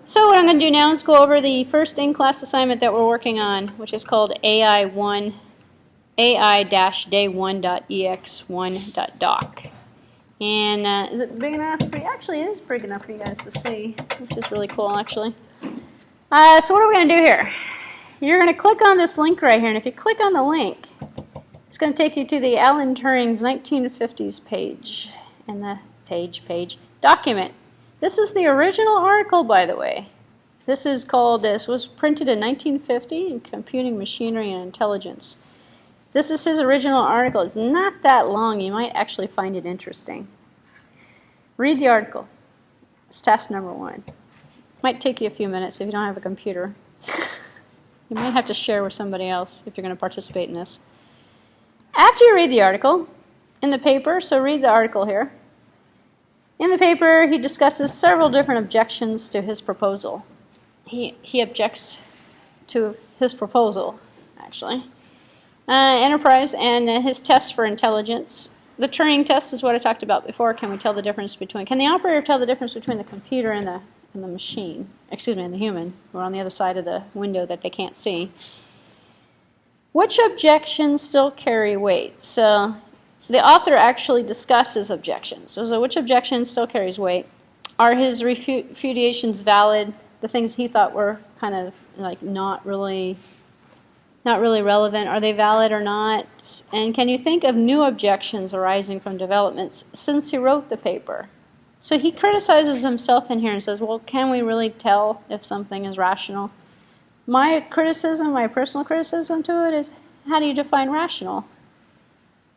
So what I'm going to do now is go over the first in-class assignment that we're working on, which is called AI-day1.ex1.doc. And is it big enough for you? Actually, it is big enough for you guys to see, which is really cool, actually. So what are we going to do here? You're going to click on this link right here, and if you click on the link, it's going to take you to the Alan Turing's 1950s page, and the page document. This is the original article, by the way. This was printed in 1950 in Computing Machinery and Intelligence. This is his original article. It's not that long. You might actually find it interesting. Read the article. It's task number 1. Might take you a few minutes if you don't have a computer. You might have to share with somebody else if you're going to participate in this. After you read the article in the paper, so read the article here. In the paper, he discusses several different objections to his proposal. He objects to his proposal, actually. Enterprise and his test for intelligence. The Turing test is what I talked about before. Can the operator tell the difference between the computer and the machine? Excuse me, and the human, who are on the other side of the window that they can't see. Which objections still carry weight? So the author actually discusses objections. So which objection still carries weight? Are his refudiations valid? The things he thought were kind of like not really relevant, are they valid or not? And can you think of new objections arising from developments since he wrote the paper? So he criticizes himself in here and says, well, can we really tell if something is rational? My personal criticism to it is, how do you define rational?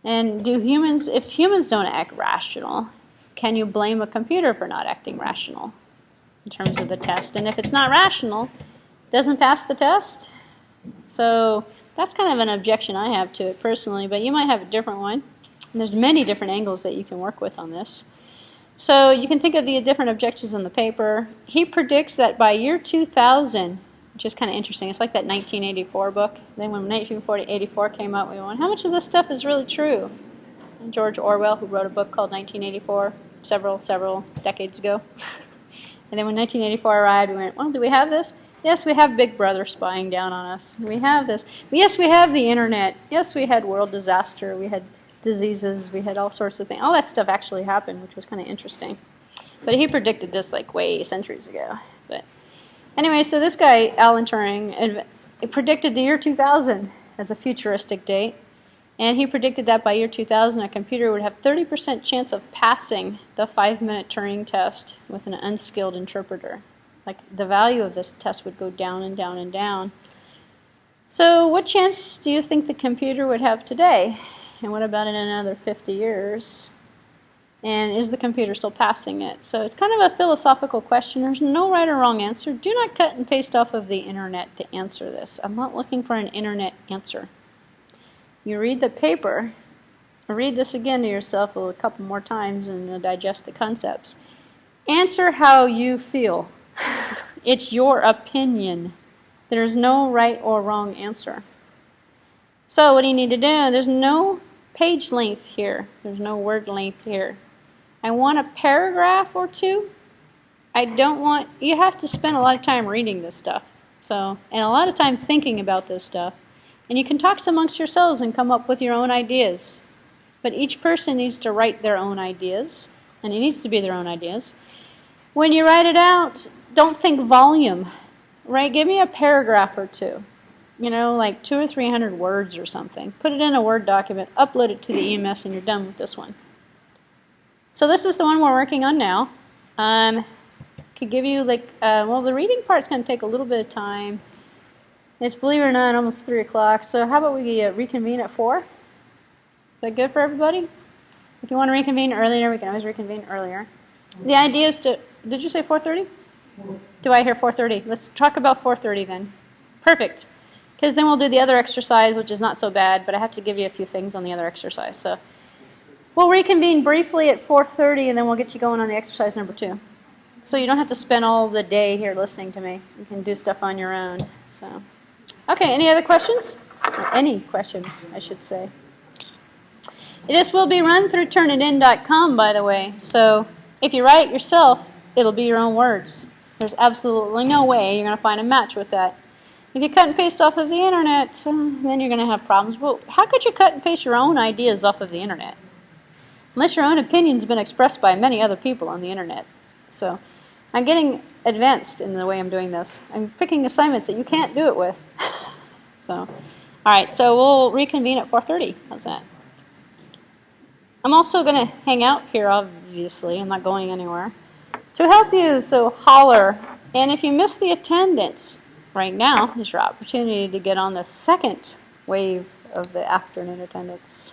And if humans don't act rational, can you blame a computer for not acting rational in terms of the test? And if it's not rational, it doesn't pass the test? So that's kind of an objection I have to it personally, but you might have a different one. And there's many different angles that you can work with on this. So you can think of the different objections in the paper. He predicts that by year 2000, which is kind of interesting. It's like that 1984 book. Then when 1984 came out, we went, how much of this stuff is really true? And George Orwell, who wrote a book called 1984 several decades ago. And then when 1984 arrived, we went, well, do we have this? Yes, we have Big Brother spying down on us. We have this. Yes, we have the internet. Yes, we had world disaster. We had diseases. We had all sorts of things. All that stuff actually happened, which was kind of interesting. But he predicted this like way centuries ago. But anyway, so this guy, Alan Turing, predicted the year 2000 as a futuristic date. And he predicted that by year 2000, a computer would have 30% chance of passing the 5-minute Turing test with an unskilled interpreter. Like the value of this test would go down and down and down. So what chance do you think the computer would have today? And what about in another 50 years? And is the computer still passing it? So it's kind of a philosophical question. There's no right or wrong answer. Do not cut and paste off of the internet to answer this. I'm not looking for an internet answer. You read the paper, read this again to yourself a couple more times and digest the concepts. Answer how you feel. It's your opinion. There's no right or wrong answer. So what do you need to do? There's no page length here. There's no word length here. I want a paragraph or two. You have to spend a lot of time reading this stuff. And a lot of time thinking about this stuff. And you can talk amongst yourselves and come up with your own ideas. But each person needs to write their own ideas. And it needs to be their own ideas. When you write it out, don't think volume, right? Give me a paragraph or two, like 200 or 300 words or something. Put it in a Word document, upload it to the EMS, and you're done with this one. So this is the one we're working on now. Could give you the reading part's going to take a little bit of time. It's, believe it or not, almost 3 o'clock. So how about we reconvene at 4? Is that good for everybody? If you want to reconvene earlier, we can always reconvene earlier. The idea is to, did you say 4:30? Do I hear 4:30? Let's talk about 4:30 then. Perfect. Because then we'll do the other exercise, which is not so bad, but I have to give you a few things on the other exercise. So we'll reconvene briefly at 4:30, and then we'll get you going on the exercise number 2. So you don't have to spend all the day here listening to me. You can do stuff on your own. So, okay, any other questions? Or any questions, I should say. This will be run through Turnitin.com, by the way. So if you write it yourself, it'll be your own words. There's absolutely no way you're going to find a match with that. If you cut and paste off of the internet, then you're going to have problems. But how could you cut and paste your own ideas off of the internet? Unless your own opinion's been expressed by many other people on the internet. So I'm getting advanced in the way I'm doing this. I'm picking assignments that you can't do it with. So, alright, so we'll reconvene at 4:30. How's that? I'm also going to hang out here, obviously. I'm not going anywhere. To help you, so holler. And if you miss the attendance, right now is your opportunity to get on the second wave of the afternoon attendance.